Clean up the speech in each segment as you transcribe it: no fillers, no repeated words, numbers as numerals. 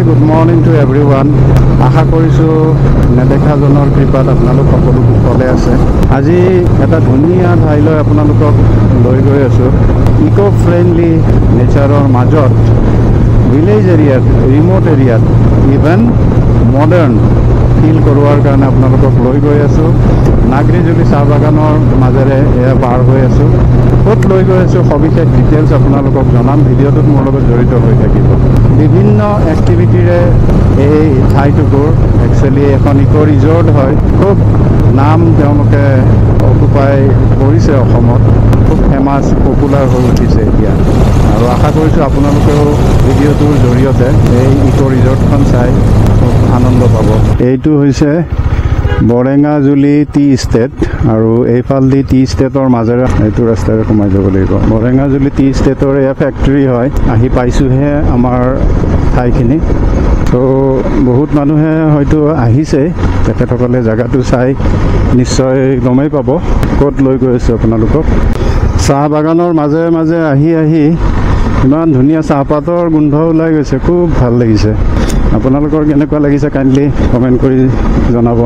Good morning to everyone. আশা কৰিছোঁ নেদেখাজনৰ কৃপাত আপোনালোক সকলো কুশলে আছে। আজি এটা ধুনীয়া ঠাইলৈ আপোনালোকক লৈ গৈ আছোঁ। ইক' ফ্ৰেণ্ডলি নেচাৰৰ মাজত ভিলেজ এৰিয়াত, ৰিম'ট এৰিয়াত, ইভেন মডাৰ্ণ ফিল কৰোৱাৰ কাৰণে আপোনালোকক লৈ গৈ আছোঁ। নাগৰিজুলি চাহ বাগানৰ মাজেৰে এয়া পাৰ হৈ আছোঁ। ক'ত লৈ গৈ আছোঁ সবিশেষ ডিটেইলছ আপোনালোকক জনাম। ভিডিঅ'টোত মোৰ লগত জড়িত হৈ থাকিব। বিভিন্ন এক্টিভিটিৰে এই ঠাইটুকুৰ একচুৱেলি এখন ইক' ৰিজৰ্ট হয়। খুব নাম তেওঁলোকে অকুপাই কৰিছে অসমত, খুব ফেমাছ পপুলাৰ হৈ উঠিছে এতিয়া। আৰু আশা কৰিছোঁ আপোনালোকেও ভিডিঅ'টোৰ জৰিয়তে এই ইক' ৰিজৰ্টখন চাই খুব আনন্দ পাব। এইটো হৈছে বৰেঙাজুলি টি ষ্টেট, আৰু এইফালেদি টি ষ্টেটৰ মাজেৰে এইটো ৰাস্তাৰে সোমাই যাব লাগিব। বৰেঙাজুলি টি ষ্টেটৰ এয়া ফেক্টৰী হয়। আহি পাইছোঁহে আমাৰ ঠাইখিনি। ত' বহুত মানুহে হয়তো আহিছে, তেখেতসকলে জেগাটো চাই নিশ্চয় গমেই পাব ক'ত লৈ গৈ আছোঁ আপোনালোকক। চাহ বাগানৰ মাজে মাজে আহি আহি ইমান ধুনীয়া চাহপাতৰ গোন্ধ ওলাই গৈছে, খুব ভাল লাগিছে। আপোনালোকৰ কেনেকুৱা লাগিছে কাইণ্ডলি কমেণ্ট কৰি জনাব।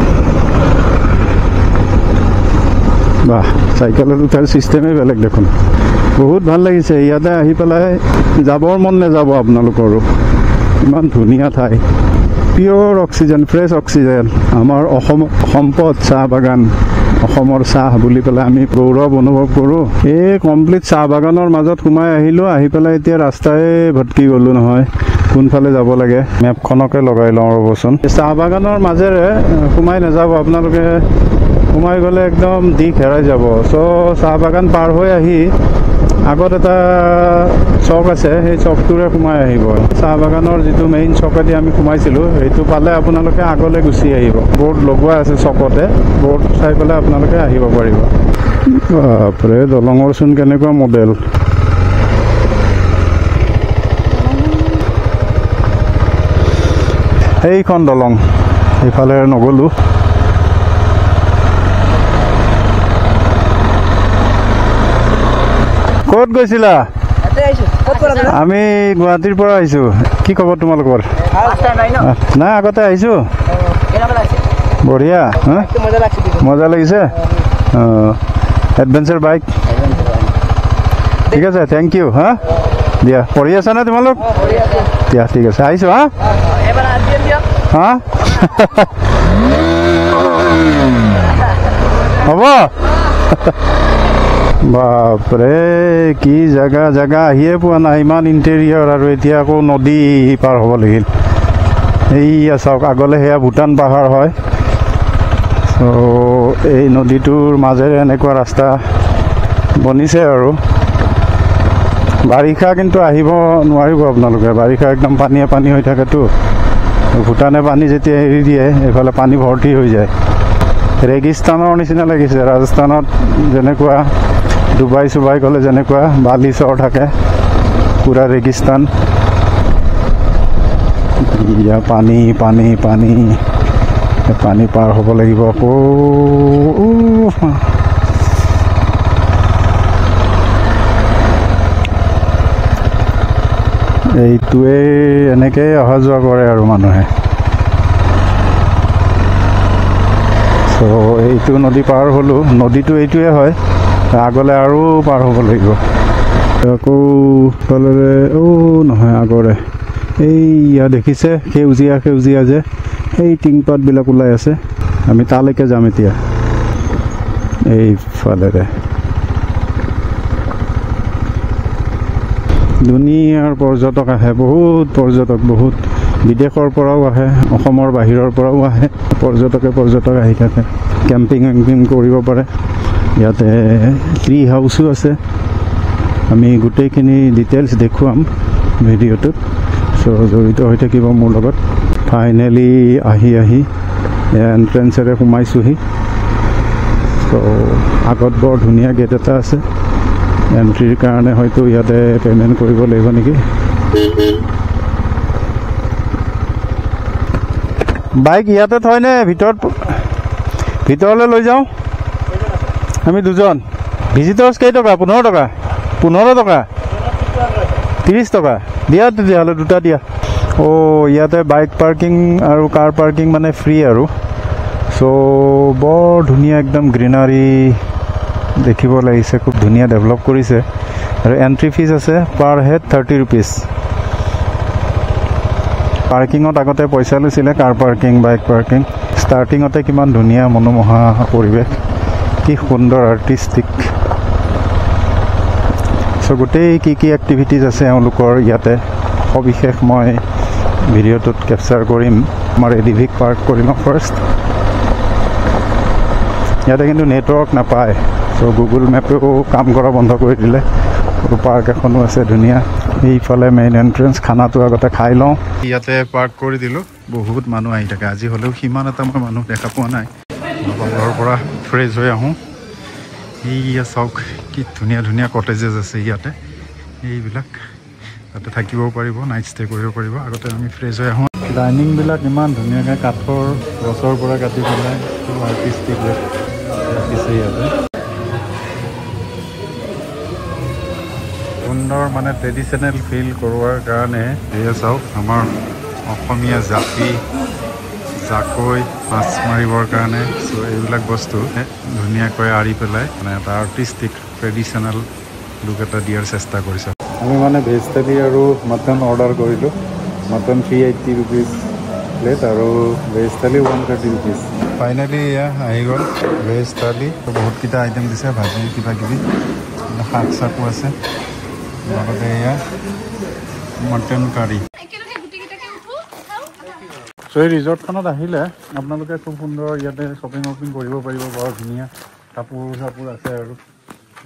বাহ, চাইকেলত উঠাৰ ছিষ্টেমেই বেলেগ দেখোন। বহুত ভাল লাগিছে ইয়াতে আহি পেলাই, যাবৰ মন নাযাব আপোনালোকৰো। ইমান ধুনীয়া ঠাই, পিয়'ৰ অক্সিজেন, ফ্ৰেছ অক্সিজেন। আমাৰ অসম সম্পদ চাহ বাগান, অসমৰ চাহ বুলি পেলাই আমি গৌৰৱ অনুভৱ কৰোঁ। এই কমপ্লিট চাহ বাগানৰ মাজত সোমাই আহিলোঁ। আহি পেলাই এতিয়া ৰাস্তাই ভটকি গ'লোঁ নহয়, কোনফালে যাব লাগে মেপখনকে লগাই লওঁ ৰ'বচোন। চাহ বাগানৰ মাজেৰে সোমাই নাযাব আপোনালোকে, সোমাই গ'লে একদম দিশ হেৰাই যাব। চ' চাহ বাগান পাৰ হৈ আহি আগত এটা চক আছে, সেই চকটোৰে সোমাই আহিব। চাহ বাগানৰ যিটো মেইন চকেদি আমি সোমাইছিলোঁ, সেইটো পালে আপোনালোকে আগলৈ গুচি আহিব। বৰ্ড লগোৱা আছে চকতে, বৰ্ড চাই পেলাই আপোনালোকে আহিব পাৰিব। বাপৰে, দলঙৰচোন কেনেকুৱা মডেল। সেইখন দলং, সেইফালে নগ'লোঁ। ক'ত গৈছিলা? আমি গুৱাহাটীৰ পৰা আহিছোঁ। কি খবৰ তোমালোকৰ? নাই, আগতে আহিছোঁ। বঢ়িয়া, মজা লাগিছে। অঁ, এডভেঞ্চাৰ বাইক, ঠিক আছে, থেংক ইউ। হা, দিয়া। পঢ়ি আছা নে তোমালোক? দিয়া, ঠিক আছে, আহিছোঁ। হা হা হ'ব। বাপৰে, কি জেগা জেগা আহিয়ে পোৱা নাই, ইমান ইণ্টেৰিয়ৰ। আৰু এতিয়া আকৌ নদী পাৰ হ'ব লাগিল। এইয়া চাওক, আগলৈ সেয়া ভূটান পাহাৰ হয়। চ' এই নদীটোৰ মাজেৰে এনেকুৱা ৰাস্তা বনিছে। আৰু বাৰিষা কিন্তু আহিব নোৱাৰিব আপোনালোকে, বাৰিষা একদম পানীয়ে পানী হৈ থাকেতো। ভূটানে পানী যেতিয়া এৰি দিয়ে, এইফালে পানী ভৰ্তি হৈ যায়। ৰেগিস্তানৰ নিচিনা লাগিছে। ৰাজস্থানত যেনেকুৱা, ডুবাই চুবাই গ'লে যেনেকুৱা বালি চৰ থাকে, পূৰা ৰেগিস্তান। ইয়া পানী পানী পানী, পানী পাৰ হ'ব লাগিব আকৌ। এইটোৱে এনেকৈ অহা যোৱা কৰে আৰু মানুহে। চ' এইটো নদী পাৰ হ'লোঁ, নদীটো এইটোৱে হয়। আগলৈ আৰু পাৰ হ'ব লাগিব। আকৌ ফালেৰে, নহয়, আগৰে এইয়া দেখিছে সেউজীয়া সেউজীয়া যে এই টিংপাতবিলাক ওলাই আছে, আমি তালৈকে যাম এতিয়া। এইফালেৰে দুনিয়াৰ পৰ্যটক আহে, বহুত পৰ্যটক, বহুত বিদেশৰ পৰাও আহে, অসমৰ বাহিৰৰ পৰাও আহে। পৰ্যটক আহি থাকে, কেম্পিং ৱেম্পিং কৰিব পাৰে। ইয়াতে ট্ৰি হাউচো আছে। আমি গোটেইখিনি ডিটেইলছ দেখুৱাম ভিডিঅ'টোত। চ' জড়িত হৈ থাকিব মোৰ লগত। ফাইনেলি আহি এণ্ট্ৰেঞ্চেৰে সোমাইছোঁহি। চ' আগত বৰ ধুনীয়া গেট এটা আছে। এণ্ট্ৰিৰ কাৰণে হয়তো ইয়াতে পে'মেণ্ট কৰিব লাগিব নেকি। বাইক ইয়াতে থয়নে ভিতৰলৈ লৈ যাওঁ? আমি দুজন। ভিজিটৰ্ছ কেইটকা? 15 টকা। 15 টকা, 30 টকা। দিয়া তেতিয়াহ'লে, দুটা দিয়া। ইয়াতে বাইক পাৰ্কিং আৰু কাৰ পাৰ্কিং মানে ফ্ৰী আৰু চ' বৰ ধুনীয়া একদম গ্ৰীনাৰী দেখিব লাগিছে খুব ধুনীয়া ডেভেলপ কৰিছে আৰু এণ্ট্ৰি ফিজ আছে পাৰ হেড 30 rupees পাৰ্কিঙত আগতে পইচা লৈছিলে কাৰ পাৰ্কিং বাইক পাৰ্কিং ষ্টাৰ্টিঙতে কিমান ধুনীয়া মনোমোহা পৰিৱেশ কি সুন্দৰ আৰ্টিষ্টিক চ' গোটেই কি এক্টিভিটিজ আছে এওঁলোকৰ ইয়াতে সবিশেষ মই ভিডিঅ'টোত কেপচাৰ কৰিম আমাৰ এডিভিক পাৰ্ক কৰি লওঁ ফাৰ্ষ্ট ইয়াতে কিন্তু নেটৱৰ্ক নাপায় চ' গুগল মেপেও কাম কৰা বন্ধ কৰি দিলে আৰু পাৰ্ক এখনো আছে ধুনীয়া এইফালে মেইন এণ্ট্ৰেঞ্চ খানাটো আগতে খাই লওঁ ইয়াতে পাৰ্ক কৰি দিলোঁ বহুত মানুহ আহি থাকে আজি হ'লেও সিমান এটা মই মানুহ দেখা পোৱা নাই ঘৰৰ পৰা ফ্ৰেছ হৈ আহোঁ এইয়া চাওক কি ধুনীয়া ধুনীয়া কটেজেছ আছে ইয়াতে এইবিলাক তাতে থাকিবও পাৰিব নাইট ষ্টে কৰিব পাৰিব আগতে আমি ফ্ৰেছ হৈ আহোঁ ডাইনিংবিলাক ইমান ধুনীয়াকৈ কাঠৰ গছৰ পৰা কাটি পেলাই খুব আৰ্টিষ্টিক ৰাখিছে ইয়াতে সুন্দৰ মানে ট্ৰেডিশ্যনেল ফিল কৰোৱাৰ কাৰণে এয়া চাওক আমাৰ অসমীয়া জাপি জাকৈ মাছ মাৰিবৰ কাৰণে চ' এইবিলাক বস্তু ধুনীয়াকৈ আঁৰি পেলাই মানে এটা আৰ্টিষ্টিক ট্ৰেডিশ্যনেল লুক এটা দিয়াৰ চেষ্টা কৰিছে আমি মানে ভেজ থালি আৰু মটন অৰ্ডাৰ কৰিলোঁ মটন 380 rupees প্লেট আৰু ভেজ থালি 130 rupees ফাইনেলি এয়া আহি গ'ল ভেজ থালি বহুতকেইটা আইটেম দিছে ভাজি কিবা কিবি শাক চাকো আছে লগতে এয়া মটন কাৰী চ' এই ৰিজৰ্টখনত আহিলে আপোনালোকে খুব সুন্দৰ ইয়াতে শ্বপিং কৰিব পাৰিব বৰ ধুনীয়া কাপোৰ চাপোৰ আছে আৰু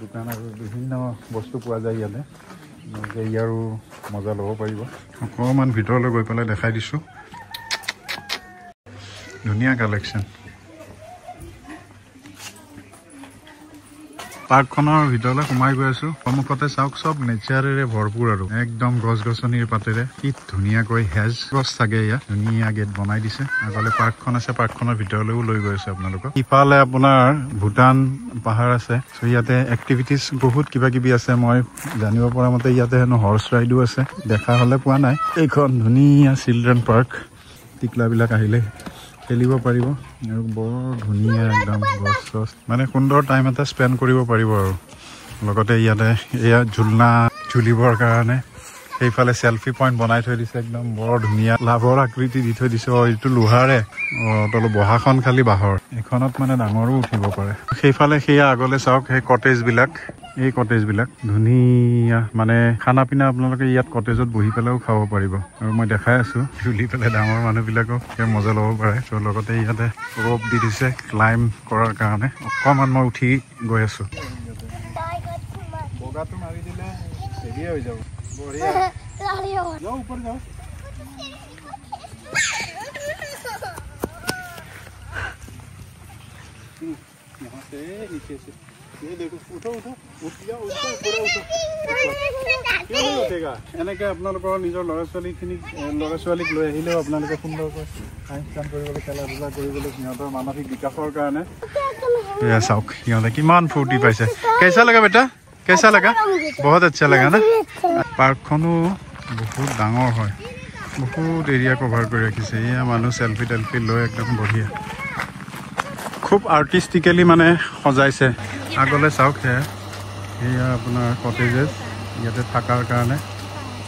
দোকান আৰু বিভিন্ন বস্তু পোৱা যায় ইয়াতে ইয়াৰো মজা ল'ব পাৰিব অকণমান ভিতৰলৈ গৈ পেলাই দেখাই দিছোঁ ধুনীয়া কালেকশ্যন পাৰ্কখনৰ ভিতৰলৈ সোমাই গৈ আছোঁ সন্মুখতে চাওক চব নেচাৰেৰে ভৰপূৰ আৰু একদম গছ গছনিৰ পাতেৰে কি ধুনীয়াকৈ হেজ গছ থাকে ইয়াত ধুনীয়া গেট বনাই দিছে আগলে পাৰ্কখন আছে পাৰ্কখনৰ ভিতৰলৈও লৈ গৈ আছে আপোনালোকক ইফালে আপোনাৰ ভূটান পাহাৰ আছে চ' ইয়াতে এক্টিভিটিজ বহুত কিবা কিবি আছে মই জানিব পৰা মতে ইয়াতে হেনো হৰ্চ ৰাইডো আছে দেখা হ'লে পোৱা নাই এইখন ধুনীয়া চিলড্ৰেন পাৰ্ক টিকলাবিলাক আহিলে খেলিব পাৰিব আৰু বৰ ধুনীয়া একদম গছ গছ মানে সুন্দৰ টাইম এটা স্পেণ্ড কৰিব পাৰিব আৰু লগতে ইয়াতে এয়া ঝুলনা ঝুলিবৰ কাৰণে সেইফালে চেলফি পইণ্ট বনাই থৈ দিছে একদম বৰ ধুনীয়া লাভৰ আকৃতি দি থৈ দিছে এইটো লোহাৰে তলত বহাখন খালি বাঁহৰ এইখনত মানে ডাঙৰো উঠিব পাৰে সেইফালে সেয়া আগলৈ চাওক সেই কটেজবিলাক এই কটেজবিলাক ধুনীয়া মানে খানা পিনা আপোনালোকে ইয়াত কটেজত বহি পেলাইও খাব পাৰিব আৰু মই দেখাই আছোঁ ঝুলি পেলাই ডাঙৰ মানুহবিলাকক সেই মজা ল'ব পাৰে ত' লগতে ইয়াতে ৰ'প দি দিছে ক্লাইম্ব কৰাৰ কাৰণে অকণমান মই উঠি গৈ আছোঁ বগাটো মাৰি দিলে হেৰিয়ে হৈ যাব বঢ়িয়া যাও ওপৰ যাও यहाँ से नीचे से ये देखो उठो उठो उठ जाओ उठो पूरा उठो क्यों नहीं उठेगा এনেকে আপোনালোকৰ নিজৰ ল'ৰা ছোৱালীক লৈ আহিলেও আপোনালোকে সুন্দৰকৈ টাইম স্পেণ্ড কৰিবলৈ খেলা ধূলা কৰিবলৈ সিহঁতৰ মানসিক বিকাশৰ কাৰণে এয়া চাওক সিহঁতে কিমান ফূৰ্তি পাইছে কেইচা লগা বেটা কেইচা লগা বহুত আচ্ছা লগা না পাৰ্কখনো বহুত ডাঙৰ হয় বহুত এৰিয়া কভাৰ কৰি ৰাখিছে এয়া মানুহ চেলফি টেলফি লৈ একদম বঢ়িয়া খুব আৰ্টিষ্টিকেলি মানে সজাইছে আগলৈ চাওক সেয়া আপোনাৰ কটেজেছ ইয়াতে থকাৰ কাৰণে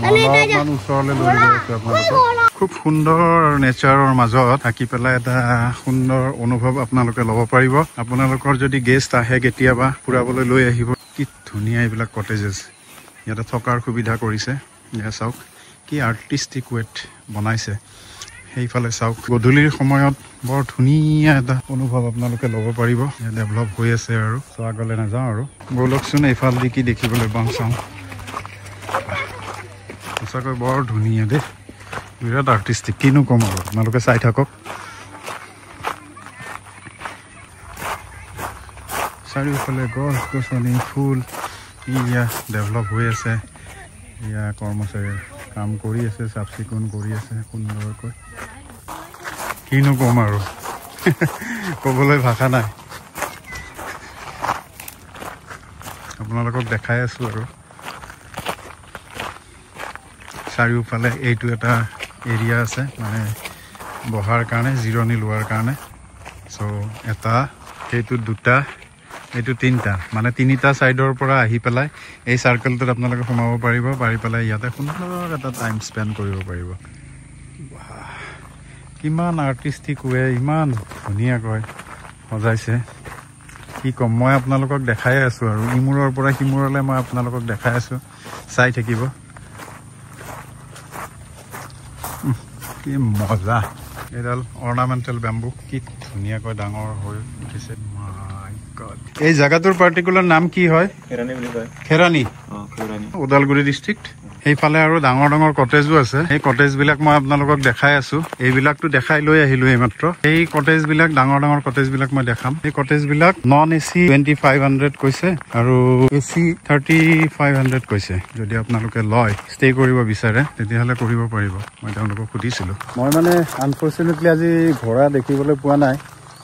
অলপমান ওচৰলৈ লৈ গৈ আছোঁ আপোনালোকক খুব সুন্দৰ নেচাৰৰ মাজত থাকি পেলাই এটা সুন্দৰ অনুভৱ আপোনালোকে ল'ব পাৰিব আপোনালোকৰ যদি গেষ্ট আহে কেতিয়াবা ফুৰাবলৈ লৈ আহিব কি ধুনীয়া এইবিলাক কটেজেছ ইয়াতে থকাৰ সুবিধা কৰিছে এয়া চাওক কি আৰ্টিষ্টিক ৱেট বনাইছে সেইফালে চাওক গধূলিৰ সময়ত বৰ ধুনীয়া এটা অনুভৱ আপোনালোকে ল'ব পাৰিব ডেভেলপ হৈ আছে আৰু চ' আগলৈ নাযাওঁ আৰু ব'লকচোন এইফালেদি কি দেখিবলৈ পাওঁ চাওঁ সঁচাকৈ বৰ ধুনীয়া দেই বিৰাট আৰ্টিষ্টিক কিনো ক'ম আৰু আপোনালোকে চাই থাকক চাৰিওফালে গছ গছনি ফুল ইয়া ডেভেলপ হৈ আছে ইয়া কৰ্মচাৰীয়ে কাম কৰি আছে চাফ চিকুণ কৰি আছে সুন্দৰকৈ কিনো ক'ম আৰু ক'বলৈ ভাষা নাই আপোনালোকক দেখাই আছোঁ আৰু চাৰিওফালে এইটো এটা এৰিয়া আছে মানে বহাৰ কাৰণে জিৰণি লোৱাৰ কাৰণে সো এটা এইটো দুটা এইটো তিনিটা মানে তিনিটা সাইডৰ পৰা আহি পেলাই এই সাৰ্কেলটোত আপোনালোকে সোমাব পাৰিব পাৰি পেলাই ইয়াতে সুন্দৰ এটা টাইম স্পেন্ড কৰিব পাৰিব কিমান আৰ্টিষ্টিক ৱে ইমান ধুনীয়াকৈ সজাইছে কি কম মই আপোনালোকক দেখাই আছো আৰু ইমূৰৰ পৰা সিমূৰলৈ মই আপোনালোকক দেখাই আছো চাই থাকিব কি মজা এডাল অৰ্নামেন্টেল বেম্বু কি ধুনীয়াকৈ ডাঙৰ হৈ উঠিছে মাই গড এই জায়গাটোৰ পাৰ্টিকুলাৰ নাম কি হয় খেৰানি বুলি কয় খেৰানি ওদালগুৰি ডিস্ট্ৰিক্ট সেইফালে আৰু ডাঙৰ ডাঙৰ কটেজো আছে এই কটেজ বিলাক মই আপোনালোকক দেখাই আছো এইবিলাকটো দেখাই লৈ আহিলো এইমাত্ৰ এই কটেজ বিলাক ডাঙৰ ডাঙৰ কটেজ বিলাক মই দেখাম এই কটেজ বিলাক নন এসি 2500 কৈছে আৰু এসি 3500 কৈছে যদি আপোনালোকে লয় ষ্টে কৰিব বিচাৰে তেতিয়াহলে কৰিব পাৰিব মই তেওঁলোকক সুধিছিলো মই মানে আনফৰচুনেটলি আজি ঘোঁৰা দেখিবলৈ পোৱা নাই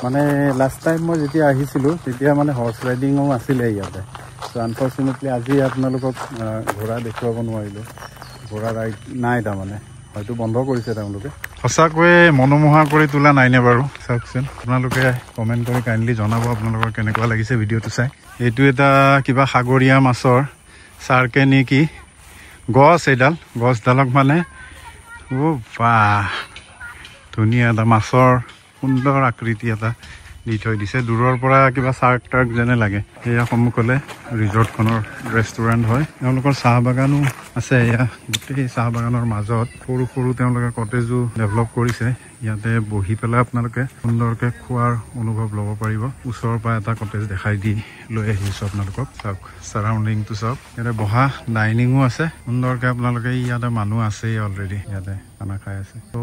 মানে লাষ্ট টাইম মই যেতিয়া আহিছিলো তেতিয়া মানে হৰ্স ৰাইডিংও আছিলে ইয়াতে সো আনফৰচুনেটলি আজি আপোনালোকক ঘোঁৰা দেখুৱাব নোৱাৰিলো ঘোঁৰা ৰাইড নাই তাৰমানে হয়তো বন্ধ কৰিছে তেওঁলোকে সঁচাকৈ মনোমোহা কৰি তোলা নাইনে বাৰু চাওকচোন আপোনালোকে কমেণ্ট কৰি কাইণ্ডলি জনাব আপোনালোকৰ কেনেকুৱা লাগিছে ভিডিঅ'টো চাই এইটো এটা কিবা সাগৰীয়া মাছৰ চাৰ্কে নেকি গছ এইডাল গছডালক মানে বাহ ধুনীয়া এটা মাছৰ সুন্দৰ আকৃতি এটা দি থৈ দিছে দূৰৰ পৰা কিবা চাৰ্ক টাৰ্ক যেনে লাগে এয়া সন্মুখলে ৰিজৰ্টখনৰ ৰেষ্টুৰেণ্ট হয় তেওঁলোকৰ চাহ বাগানো আছে এয়া গোটেই চাহ বাগানৰ মাজত সৰু সৰু তেওঁলোকে কটেজো ডেভেলপ কৰিছে ইয়াতে বহি পেলাই আপোনালোকে সুন্দৰকে খোৱাৰ অনুভৱ ল'ব পাৰিব ওচৰৰ পৰা এটা কটেজ দেখাই দি লৈ আহিছো আপোনালোকক চাওক সাৰাউণ্ডিংটো চাওক ইয়াতে বহা ডাইনিঙো আছে সুন্দৰকে আপোনালোকে ইয়াতে মানুহ আছে অলৰেডি ইয়াতে খানা খাই আছে তো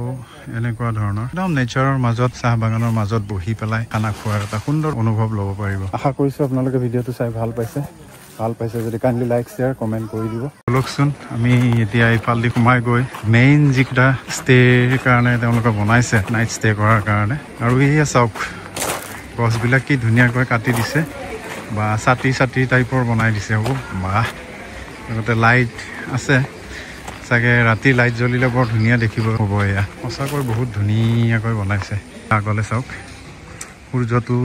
এনেকুৱা ধৰণৰ একদম নেচাৰৰ মাজত চাহ বাগানৰ মাজত বহি পেলাই খানা খোৱাৰ এটা সুন্দৰ অনুভৱ ল'ব পাৰিব আশা কৰিছো আপোনালোকে ভিডিঅ'টো চাই ভাল পাইছে যদি কাইণ্ডলি লাইক শ্বেয়াৰ কমেণ্ট কৰি দিব লওকচোন আমি এতিয়া এইফালদি সোমাই গৈ মেইন যিকেইটা ষ্টেৰ কাৰণে তেওঁলোকে বনাইছে নাইট ষ্টে কৰাৰ কাৰণে আৰু এয়া চাওক গছবিলাক কি ধুনীয়াকৈ কাটি দিছে বা ছাতি টাইপৰ বনাই দিছে বাহ লগতে লাইট আছে চাগে ৰাতি লাইট জ্বলিলে বৰ ধুনীয়া দেখিব হ'ব এয়া সঁচাকৈ বহুত ধুনীয়াকৈ বনাইছে আগলৈ চাওক সূৰ্যটো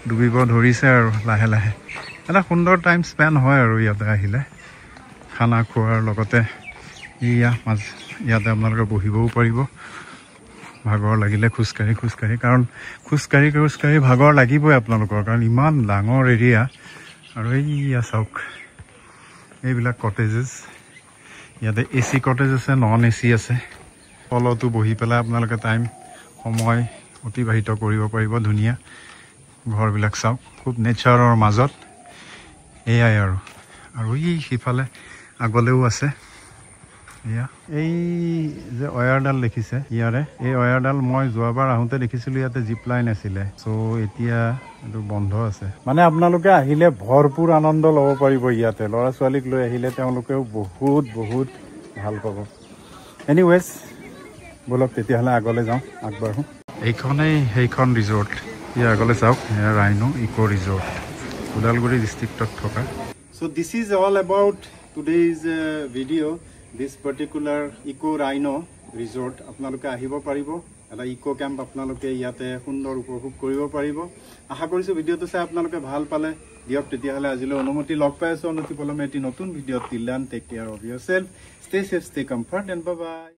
ডুবিব ধৰিছে আৰু লাহে লাহে এটা সুন্দৰ টাইম স্পেণ্ড হয় আৰু ইয়াতে আহিলে খানা খোৱাৰ লগতে ইয়াতে আপোনালোকে বহিবও পাৰিব ভাগৰ লাগিলে খোজকাঢ়ি কাৰণ খোজকাঢ়ি ভাগৰ লাগিবই আপোনালোকৰ কাৰণ ইমান ডাঙৰ এৰিয়া আৰু এইয়া চাওক এইবিলাক কটেজেছ ইয়াতে এসি কটেজ আছে নন এসি আছে তলতো বহি পেলাই আপোনালোকে সময় অতিবাহিত কৰিব পাৰিব ধুনীয়া ঘৰবিলাক চাওক খুব নেচাৰৰ মাজত এয়াই আৰু সিফালে আগলেও আছে এয়া এই যে ৱায়াৰডাল দেখিছে ইয়াৰে এই ৱায়াৰডাল মই যোৱাবাৰ আহোঁতে দেখিছিলোঁ ইয়াতে জিপ লাইন আছিলে চ' এতিয়া এইটো বন্ধ আছে মানে আপোনালোকে আহিলে ভৰপূৰ আনন্দ ল'ব পাৰিব ইয়াতে ল'ৰা ছোৱালীক লৈ আহিলে তেওঁলোকেও বহুত ভাল পাব এনিৱেজ বলক তেতিয়াহ'লে আগলৈ যাওঁ আগবাঢ়ো এইখনেই সেইখন ৰিজৰ্ট ইয়াৰ আগলৈ চাওক এয়া ৰাইনো ইকো ৰিজৰ্ট ওদালগুৰি ডিষ্ট্ৰিক্টত থকা so' this is all about today's video' this particular eco rhino resort আপোনালোকে আহিব পাৰিব এটা ইকো কেম্প আপোনালোকে ইয়াতে সুন্দৰ উপভোগ কৰিব পাৰিব আশা কৰিছোঁ ভিডিঅ'টো চাই আপোনালোকে ভাল পালে দিয়ক তেতিয়াহ'লে আজিলৈ অনুমতি লগ পাই আছোঁ অনুমতি পলমে এটি নতুন ভিডিঅ'ত till then take care of yourself stay safe stay comfort and bye by